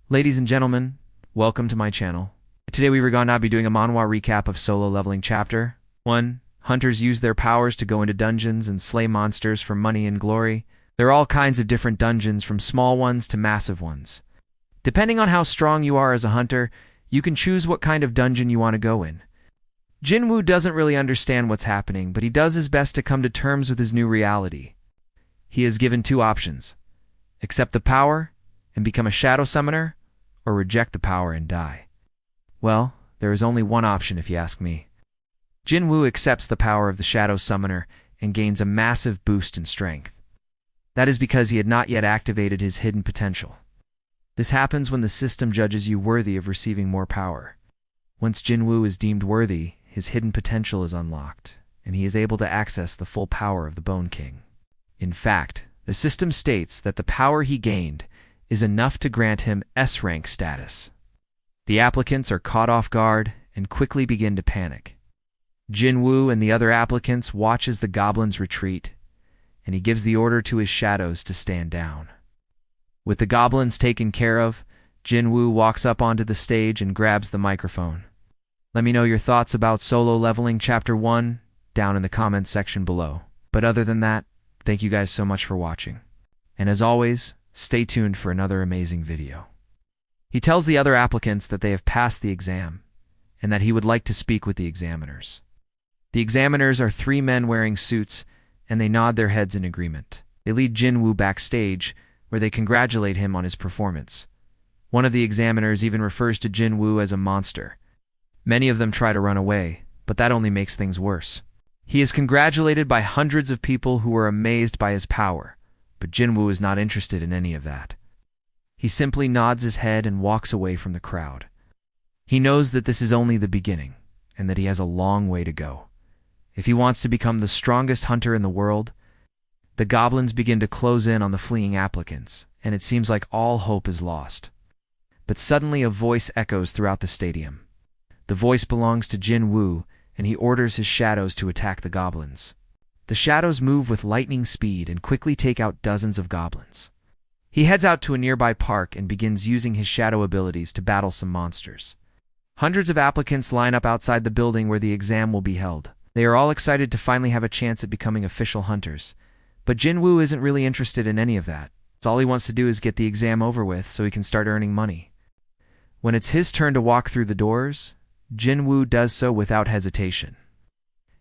Ladies and gentlemen, welcome to my channel. Today we are going to be doing a manhwa recap of solo leveling chapter 1. Hunters use their powers to go into dungeons and slay monsters for money and glory. There are all kinds of different dungeons, from small ones to massive ones. Depending on how strong you are as a hunter, you can choose what kind of dungeon you want to go in. Jinwoo doesn't really understand what's happening, but he does his best to come to terms with his new reality. He is given two options: accept the power and become a shadow summoner, or reject the power and die. Well, there is only one option if you ask me. Jinwoo accepts the power of the shadow summoner and gains a massive boost in strength. That is because he had not yet activated his hidden potential. This happens when the system judges you worthy of receiving more power. Once Jinwoo is deemed worthy, his hidden potential is unlocked, and he is able to access the full power of the Bone King. In fact, the system states that the power he gained is enough to grant him S-rank status. The applicants are caught off guard and quickly begin to panic. Jinwoo and the other applicants watch as the goblins retreat, and he gives the order to his shadows to stand down. With the goblins taken care of, Jinwoo walks up onto the stage and grabs the microphone. Let me know your thoughts about solo leveling chapter 1 down in the comments section below. But other than that, thank you guys so much for watching. And as always, stay tuned for another amazing video. He tells the other applicants that they have passed the exam, and that he would like to speak with the examiners. The examiners are three men wearing suits, and they nod their heads in agreement. They lead Jinwoo backstage, where they congratulate him on his performance. One of the examiners even refers to Jinwoo as a monster. Many of them try to run away, but that only makes things worse. He is congratulated by hundreds of people who are amazed by his power, but Jinwoo is not interested in any of that. He simply nods his head and walks away from the crowd. He knows that this is only the beginning, and that he has a long way to go. If he wants to become the strongest hunter in the world, the goblins begin to close in on the fleeing applicants, and it seems like all hope is lost. But suddenly a voice echoes throughout the stadium. The voice belongs to Jinwoo, and he orders his shadows to attack the goblins. The shadows move with lightning speed and quickly take out dozens of goblins. He heads out to a nearby park and begins using his shadow abilities to battle some monsters. Hundreds of applicants line up outside the building where the exam will be held. They are all excited to finally have a chance at becoming official hunters. But Jinwoo isn't really interested in any of that. All he wants to do is get the exam over with so he can start earning money. When it's his turn to walk through the doors, Jinwoo does so without hesitation.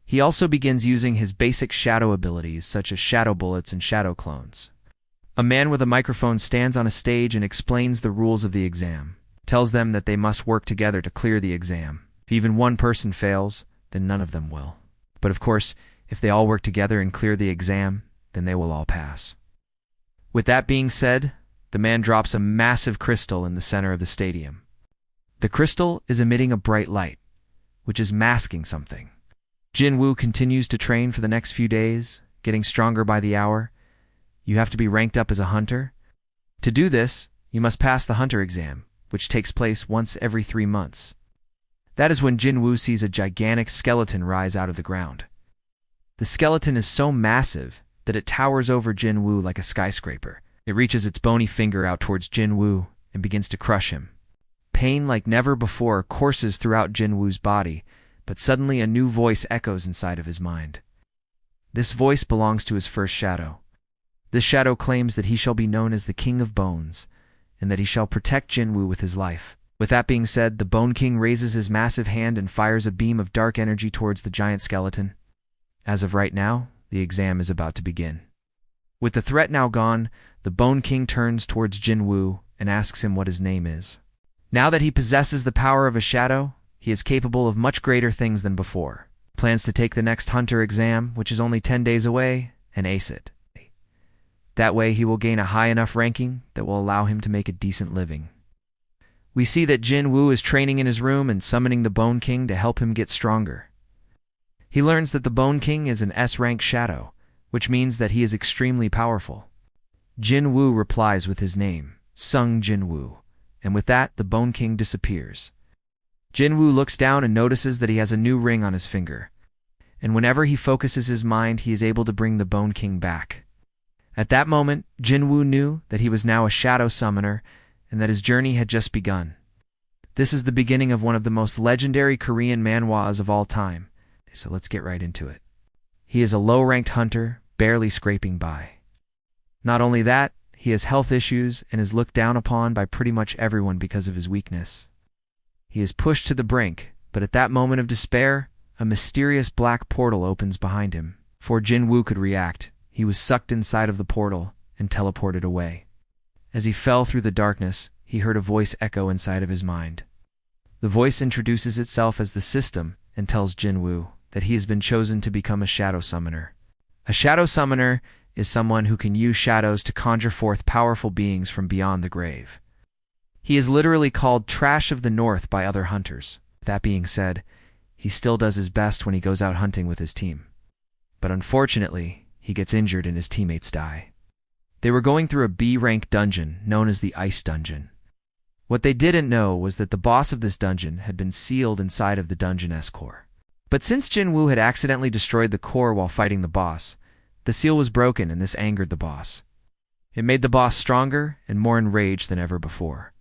He also begins using his basic shadow abilities such as shadow bullets and shadow clones. A man with a microphone stands on a stage and explains the rules of the exam, tells them that they must work together to clear the exam. If even one person fails, then none of them will. But of course, if they all work together and clear the exam, then they will all pass. With that being said, the man drops a massive crystal in the center of the stadium. The crystal is emitting a bright light, which is masking something. Jinwoo continues to train for the next few days, getting stronger by the hour. You have to be ranked up as a hunter. To do this, you must pass the hunter exam, which takes place once every 3 months. That is when Jinwoo sees a gigantic skeleton rise out of the ground. The skeleton is so massive that it towers over Jinwoo like a skyscraper. It reaches its bony finger out towards Jinwoo and begins to crush him. Pain like never before courses throughout Jinwoo's body, but suddenly a new voice echoes inside of his mind. This voice belongs to his first shadow. This shadow claims that he shall be known as the King of Bones, and that he shall protect Jinwoo with his life. With that being said, the Bone King raises his massive hand and fires a beam of dark energy towards the giant skeleton. As of right now, the exam is about to begin. With the threat now gone, the Bone King turns towards Jinwoo and asks him what his name is. Now that he possesses the power of a shadow, he is capable of much greater things than before. Plans to take the next hunter exam, which is only 10 days away, and ace it. That way he will gain a high enough ranking that will allow him to make a decent living. We see that Jinwoo is training in his room and summoning the Bone King to help him get stronger. He learns that the Bone King is an S-rank shadow, which means that he is extremely powerful. Jinwoo replies with his name, Sung Jinwoo, and with that the Bone King disappears. Jinwoo looks down and notices that he has a new ring on his finger, and whenever he focuses his mind, he is able to bring the Bone King back. At that moment, Jinwoo knew that he was now a shadow summoner and that his journey had just begun. This is the beginning of one of the most legendary Korean manhwas of all time, so let's get right into it. He is a low-ranked hunter, barely scraping by. Not only that, he has health issues and is looked down upon by pretty much everyone because of his weakness. He is pushed to the brink, but at that moment of despair, a mysterious black portal opens behind him. Before Jin-woo could react, he was sucked inside of the portal and teleported away. As he fell through the darkness, he heard a voice echo inside of his mind. The voice introduces itself as the system and tells Jin-woo that he has been chosen to become a shadow summoner. A shadow summoner is someone who can use shadows to conjure forth powerful beings from beyond the grave. He is literally called Trash of the North by other hunters. That being said, he still does his best when he goes out hunting with his team. But unfortunately, he gets injured and his teammates die. They were going through a B-rank dungeon known as the Ice Dungeon. What they didn't know was that the boss of this dungeon had been sealed inside of the dungeon's core. But since Jin-woo had accidentally destroyed the core while fighting the boss, the seal was broken and this angered the boss. It made the boss stronger and more enraged than ever before.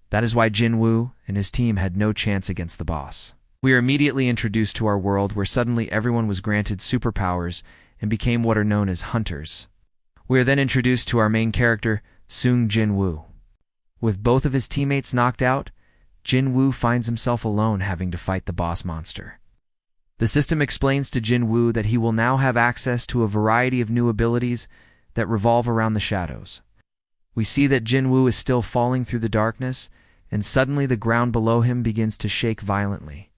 That is why Jin-woo and his team had no chance against the boss. We are immediately introduced to our world where suddenly everyone was granted superpowers and became what are known as hunters. We are then introduced to our main character, Seung Jin-woo. With both of his teammates knocked out, Jin-woo finds himself alone having to fight the boss monster. The system explains to Jin-woo that he will now have access to a variety of new abilities that revolve around the shadows. We see that Jin-woo is still falling through the darkness, and suddenly the ground below him begins to shake violently.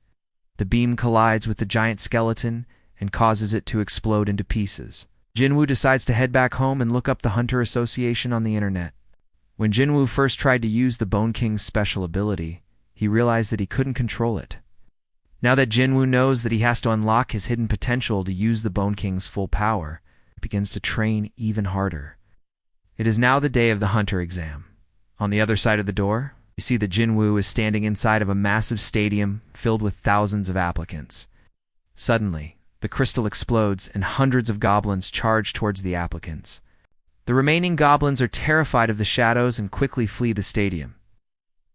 The beam collides with the giant skeleton and causes it to explode into pieces. Jin-woo decides to head back home and look up the Hunter Association on the internet. When Jin-woo first tried to use the Bone King's special ability, he realized that he couldn't control it. Now that Jin-woo knows that he has to unlock his hidden potential to use the Bone King's full power, he begins to train even harder. It is now the day of the Hunter exam. On the other side of the door, you see that Jin-woo is standing inside of a massive stadium filled with thousands of applicants. Suddenly, the crystal explodes and hundreds of goblins charge towards the applicants. The remaining goblins are terrified of the shadows and quickly flee the stadium.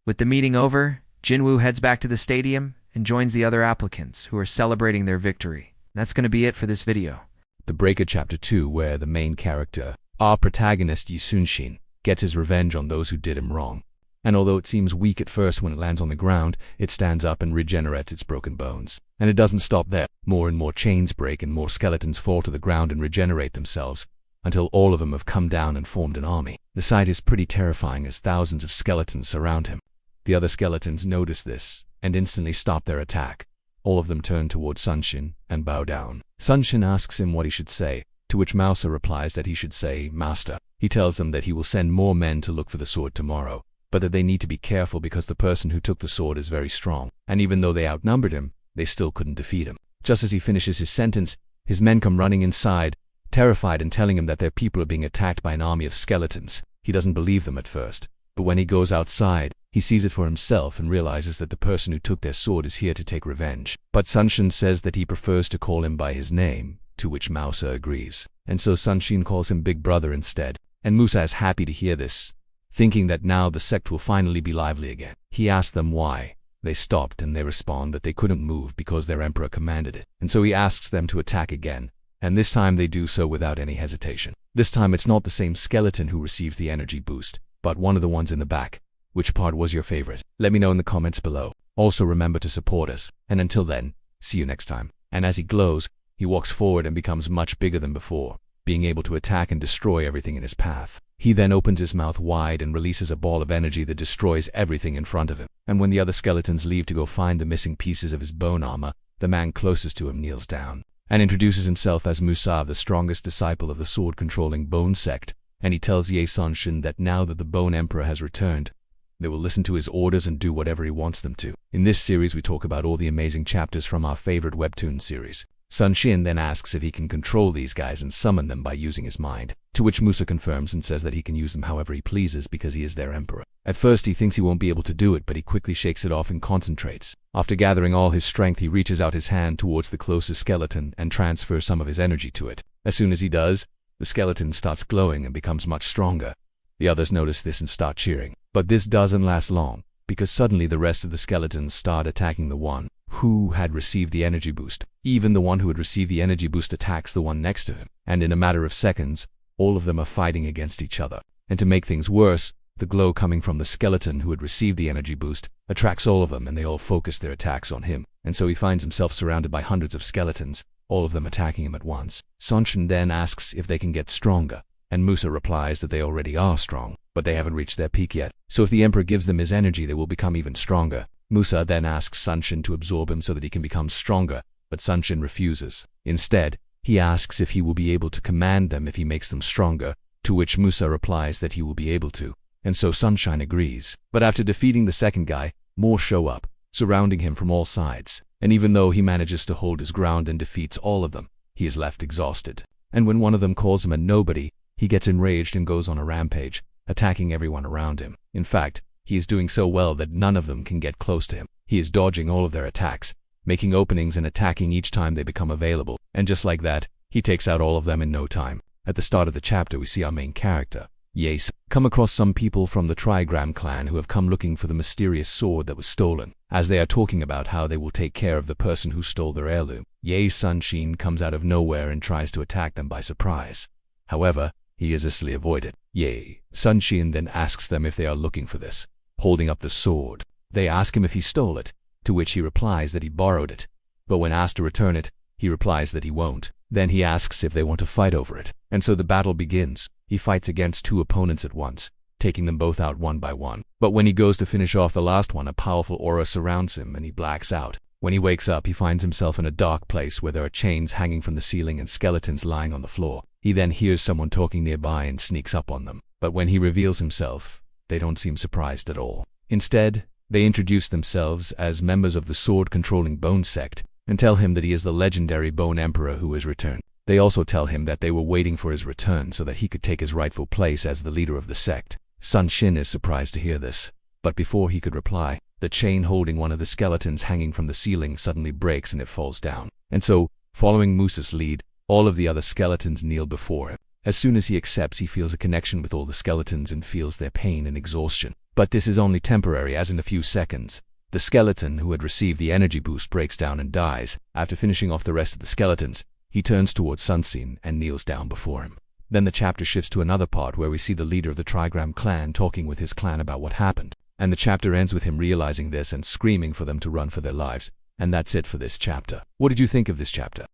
With the meeting over, Jin-woo heads back to the stadium and joins the other applicants who are celebrating their victory. That's going to be it for this video. The Breaker Chapter 2, where the main character, our protagonist Yi Sun-shin, gets his revenge on those who did him wrong. And although it seems weak at first when it lands on the ground, it stands up and regenerates its broken bones. And it doesn't stop there. More and more chains break and more skeletons fall to the ground and regenerate themselves, until all of them have come down and formed an army. The sight is pretty terrifying as thousands of skeletons surround him. The other skeletons notice this and instantly stop their attack. All of them turn towards Sun-shin and bow down. Sun-shin asks him what he should say, to which Mouser replies that he should say, "Master." He tells them that he will send more men to look for the sword tomorrow, but that they need to be careful because the person who took the sword is very strong, and even though they outnumbered him, they still couldn't defeat him. Just as he finishes his sentence, his men come running inside, terrified and telling him that their people are being attacked by an army of skeletons. He doesn't believe them at first, but when he goes outside, he sees it for himself and realizes that the person who took their sword is here to take revenge. But Sun-shin says that he prefers to call him by his name, to which Mouser agrees. And so Sun-shin calls him Big Brother instead, and Musa is happy to hear this, thinking that now the sect will finally be lively again. He asks them why. They stopped and they respond that they couldn't move because their emperor commanded it. And so he asks them to attack again, and this time they do so without any hesitation. This time it's not the same skeleton who receives the energy boost, but one of the ones in the back. Which part was your favorite? Let me know in the comments below. Also remember to support us, and until then, see you next time. And as he glows, he walks forward and becomes much bigger than before, being able to attack and destroy everything in his path. He then opens his mouth wide and releases a ball of energy that destroys everything in front of him. And when the other skeletons leave to go find the missing pieces of his bone armor, the man closest to him kneels down and introduces himself as Musa, the strongest disciple of the sword-controlling Bone Sect, and he tells Yi Sun-shin that now that the Bone Emperor has returned, they will listen to his orders and do whatever he wants them to. In this series we talk about all the amazing chapters from our favorite Webtoon series. Sun-shin then asks if he can control these guys and summon them by using his mind, to which Musa confirms and says that he can use them however he pleases because he is their emperor. At first he thinks he won't be able to do it, but he quickly shakes it off and concentrates. After gathering all his strength, he reaches out his hand towards the closest skeleton and transfers some of his energy to it. As soon as he does, the skeleton starts glowing and becomes much stronger. The others notice this and start cheering. But this doesn't last long, because suddenly the rest of the skeletons start attacking the one who had received the energy boost. Even the one who had received the energy boost attacks the one next to him, and in a matter of seconds, all of them are fighting against each other. And to make things worse, the glow coming from the skeleton who had received the energy boost attracts all of them, and they all focus their attacks on him. And so he finds himself surrounded by hundreds of skeletons, all of them attacking him at once. Sunshin then asks if they can get stronger, and Musa replies that they already are strong, but they haven't reached their peak yet. So if the Emperor gives them his energy, they will become even stronger. Musa then asks Sunshin to absorb him so that he can become stronger, but Sunshin refuses. Instead, he asks if he will be able to command them if he makes them stronger, to which Musa replies that he will be able to. And so Sunshine agrees. But after defeating the second guy, more show up, surrounding him from all sides. And even though he manages to hold his ground and defeats all of them, he is left exhausted. And when one of them calls him a nobody, he gets enraged and goes on a rampage, attacking everyone around him. In fact, he is doing so well that none of them can get close to him. He is dodging all of their attacks, making openings and attacking each time they become available. And just like that, he takes out all of them in no time. At the start of the chapter, we see our main character, Yace, come across some people from the Trigram clan who have come looking for the mysterious sword that was stolen. As they are talking about how they will take care of the person who stole their heirloom, Ye's Sunshin comes out of nowhere and tries to attack them by surprise. However, he is easily avoided. Ye Sunshin then asks them if they are looking for this, holding up the sword. They ask him if he stole it, to which he replies that he borrowed it. But when asked to return it, he replies that he won't. Then he asks if they want to fight over it. And so the battle begins. He fights against two opponents at once, taking them both out one by one. But when he goes to finish off the last one, a powerful aura surrounds him and he blacks out. When he wakes up, he finds himself in a dark place where there are chains hanging from the ceiling and skeletons lying on the floor. He then hears someone talking nearby and sneaks up on them. But when he reveals himself, they don't seem surprised at all. Instead, they introduce themselves as members of the sword-controlling Bone sect and tell him that he is the legendary Bone Emperor who has returned. They also tell him that they were waiting for his return so that he could take his rightful place as the leader of the sect. Sunshin is surprised to hear this, but before he could reply, the chain holding one of the skeletons hanging from the ceiling suddenly breaks and it falls down. And so, following Musa's lead, all of the other skeletons kneel before him. As soon as he accepts, he feels a connection with all the skeletons and feels their pain and exhaustion. But this is only temporary, as in a few seconds, the skeleton who had received the energy boost breaks down and dies. After finishing off the rest of the skeletons, he turns towards Sunsin and kneels down before him. Then the chapter shifts to another part where we see the leader of the Trigram clan talking with his clan about what happened. And the chapter ends with him realizing this and screaming for them to run for their lives. And that's it for this chapter. What did you think of this chapter?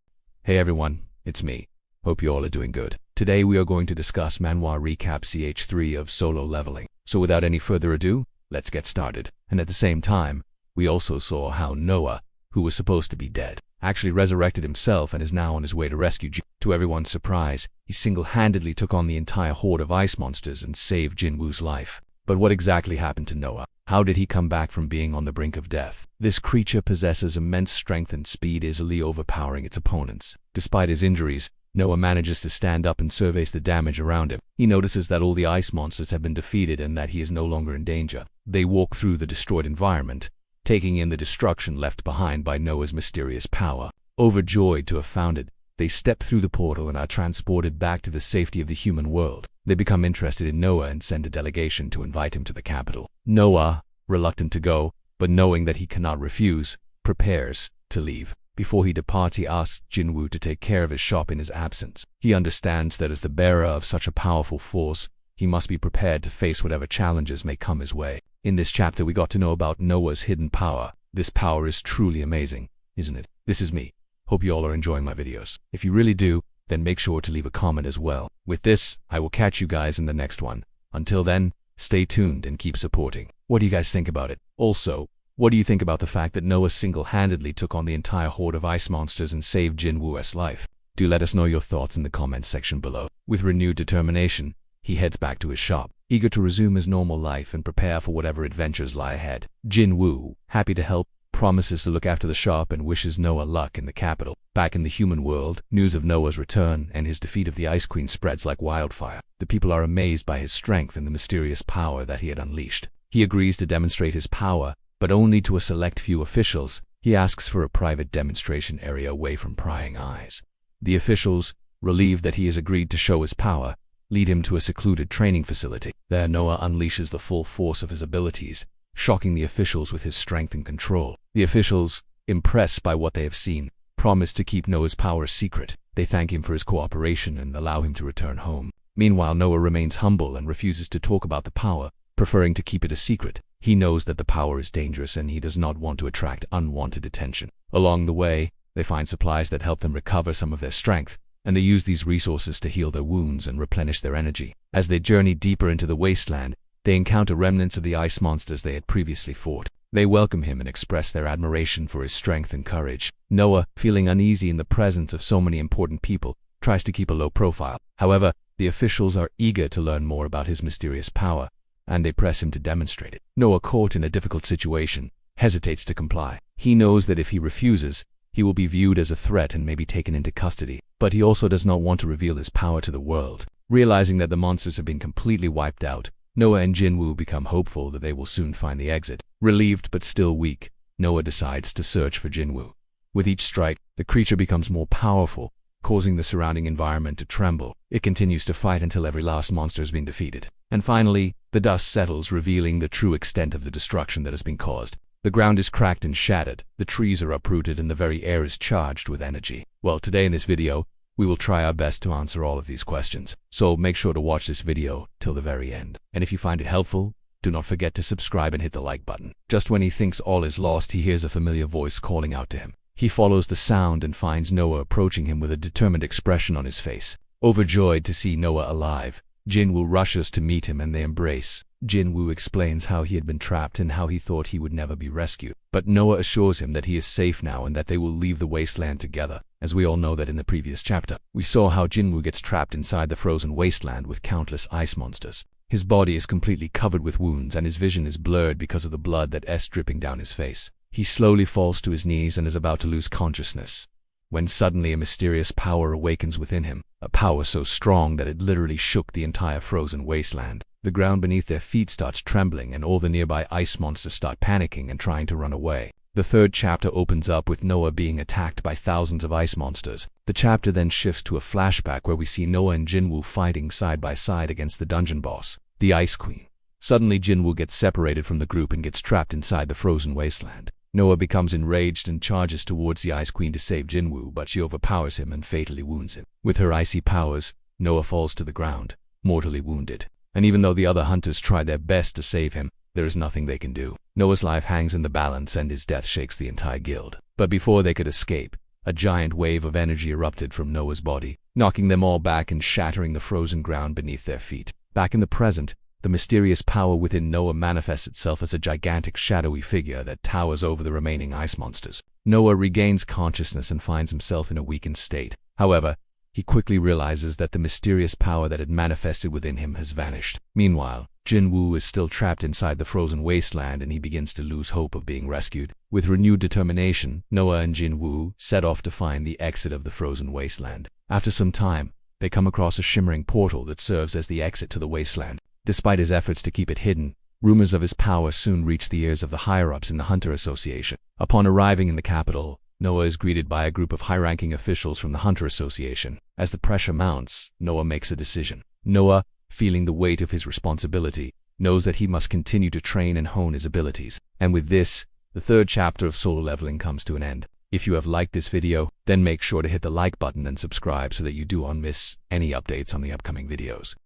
Hey everyone, it's me. Hope you all are doing good. Today we are going to discuss Manhwa Recap Ch.3 of Solo Leveling. So without any further ado, let's get started. And at the same time, we also saw how Noah, who was supposed to be dead, actually resurrected himself and is now on his way to rescue Jin. To everyone's surprise, he single-handedly took on the entire horde of ice monsters and saved Jinwoo's life. But what exactly happened to Noah? How did he come back from being on the brink of death? This creature possesses immense strength and speed, easily overpowering its opponents. Despite his injuries, Noah manages to stand up and surveys the damage around him. He notices that all the ice monsters have been defeated and that he is no longer in danger. They walk through the destroyed environment, taking in the destruction left behind by Noah's mysterious power. Overjoyed to have found it, they step through the portal and are transported back to the safety of the human world. They become interested in Noah and send a delegation to invite him to the capital. Noah, reluctant to go, but knowing that he cannot refuse, prepares to leave. Before he departs, he asks Jinwoo to take care of his shop in his absence. He understands that as the bearer of such a powerful force, he must be prepared to face whatever challenges may come his way. In this chapter, we got to know about Noah's hidden power. This power is truly amazing, isn't it? This is me. Hope you all are enjoying my videos. If you really do, then make sure to leave a comment as well. With this, I will catch you guys in the next one. Until then, stay tuned and keep supporting. What do you guys think about it? Also, what do you think about the fact that Noah single-handedly took on the entire horde of ice monsters and saved Jinwoo's life? Do let us know your thoughts in the comments section below. With renewed determination, he heads back to his shop, eager to resume his normal life and prepare for whatever adventures lie ahead. Jinwoo, happy to help, promises to look after the shop and wishes Noah luck in the capital. Back in the human world, news of Noah's return and his defeat of the Ice Queen spreads like wildfire. The people are amazed by his strength and the mysterious power that he had unleashed. He agrees to demonstrate his power, but only to a select few officials. He asks for a private demonstration area away from prying eyes. The officials, relieved that he has agreed to show his power, lead him to a secluded training facility. There, Noah unleashes the full force of his abilities, shocking the officials with his strength and control. The officials, impressed by what they have seen, promise to keep Noah's powers secret. They thank him for his cooperation and allow him to return home. Meanwhile, Noah remains humble and refuses to talk about the power, preferring to keep it a secret. He knows that the power is dangerous and he does not want to attract unwanted attention. Along the way, they find supplies that help them recover some of their strength, and they use these resources to heal their wounds and replenish their energy. As they journey deeper into the wasteland, they encounter remnants of the ice monsters they had previously fought. They welcome him and express their admiration for his strength and courage. Noah, feeling uneasy in the presence of so many important people, tries to keep a low profile. However, the officials are eager to learn more about his mysterious power, and they press him to demonstrate it. Noah, caught in a difficult situation, hesitates to comply. He knows that if he refuses, he will be viewed as a threat and may be taken into custody. But he also does not want to reveal his power to the world. Realizing that the monsters have been completely wiped out, Noah and Jinwoo become hopeful that they will soon find the exit. Relieved but still weak, Noah decides to search for Jinwoo. With each strike, the creature becomes more powerful, causing the surrounding environment to tremble. It continues to fight until every last monster has been defeated. And finally, the dust settles, revealing the true extent of the destruction that has been caused. The ground is cracked and shattered, the trees are uprooted, and the very air is charged with energy. Well, today in this video, we will try our best to answer all of these questions. So make sure to watch this video till the very end. And if you find it helpful, do not forget to subscribe and hit the like button. Just when he thinks all is lost, he hears a familiar voice calling out to him. He follows the sound and finds Noah approaching him with a determined expression on his face. Overjoyed to see Noah alive, Jinwoo rushes to meet him and they embrace. Jinwoo explains how he had been trapped and how he thought he would never be rescued. But Noah assures him that he is safe now and that they will leave the wasteland together. As we all know that in the previous chapter, we saw how Jinwoo gets trapped inside the frozen wasteland with countless ice monsters. His body is completely covered with wounds and his vision is blurred because of the blood that is dripping down his face. He slowly falls to his knees and is about to lose consciousness, when suddenly a mysterious power awakens within him, a power so strong that it literally shook the entire frozen wasteland. The ground beneath their feet starts trembling and all the nearby ice monsters start panicking and trying to run away. The third chapter opens up with Noah being attacked by thousands of ice monsters. The chapter then shifts to a flashback where we see Noah and Jinwoo fighting side by side against the dungeon boss, the Ice Queen. Suddenly Jinwoo gets separated from the group and gets trapped inside the frozen wasteland. Noah becomes enraged and charges towards the Ice Queen to save Jinwoo, but she overpowers him and fatally wounds him. With her icy powers, Noah falls to the ground, mortally wounded. And even though the other hunters try their best to save him, there is nothing they can do. Noah's life hangs in the balance and his death shakes the entire guild. But before they could escape, a giant wave of energy erupted from Noah's body, knocking them all back and shattering the frozen ground beneath their feet. Back in the present, the mysterious power within Noah manifests itself as a gigantic shadowy figure that towers over the remaining ice monsters. Noah regains consciousness and finds himself in a weakened state. However, he quickly realizes that the mysterious power that had manifested within him has vanished. Meanwhile, Jinwoo is still trapped inside the frozen wasteland and he begins to lose hope of being rescued. With renewed determination, Noah and Jinwoo set off to find the exit of the frozen wasteland. After some time, they come across a shimmering portal that serves as the exit to the wasteland. Despite his efforts to keep it hidden, rumors of his power soon reach the ears of the higher-ups in the Hunter Association. Upon arriving in the capital, Noah is greeted by a group of high-ranking officials from the Hunter Association. As the pressure mounts, Noah makes a decision. Noah, feeling the weight of his responsibility, knows that he must continue to train and hone his abilities. And with this, the third chapter of solo leveling comes to an end. If you have liked this video, then make sure to hit the like button and subscribe so that you do not miss any updates on the upcoming videos.